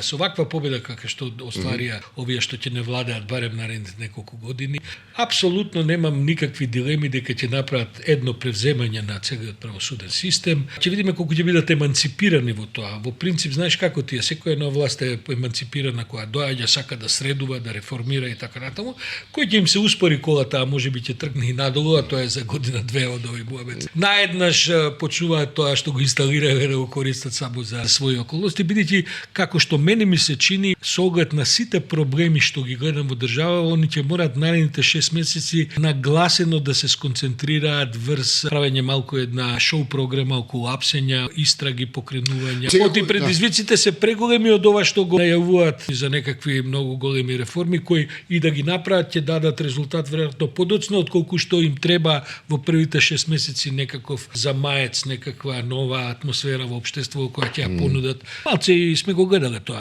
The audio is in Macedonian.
Со ваква победа кака што остварија овие што ќе не владеат барем наредните неколку години, апсолутно немам никакви дилеми дека ќе направат едно превземање на целиот правосуден систем. Ќе видиме колку ќе бидат еманципирани во тоа. Во принцип, знаеш како ти е, секоја една власт е еманципирана кога доаѓа, сака да средува, да реформира и така натаму. Кој ќе им се успори колата, а можеби ќе тргне и надолу, а тоа е за година-две од овој муабет. Наеднаш почнуваат тоа што го инсталирале да го користат само за своји околности, бидејќи како што мене ми се чини, со оглед на сите проблеми што ги гледам во држава, они ќе морат наредните 6 месеци нагласено да се сконцентрираат врз правење малку една шоу програма околу апсења, истраги, покренувања. Оти предизвиците се преголеми од ова што го најавуваат за некакви многу големи реформи кои и да ги направат ќе дадат резултат веројатно подоцна отколку што им треба во првите 6 месеци некаков замаец, некаква нова атмосфера во општеството која ќе ја понудат. Малце и сме го гледале тоа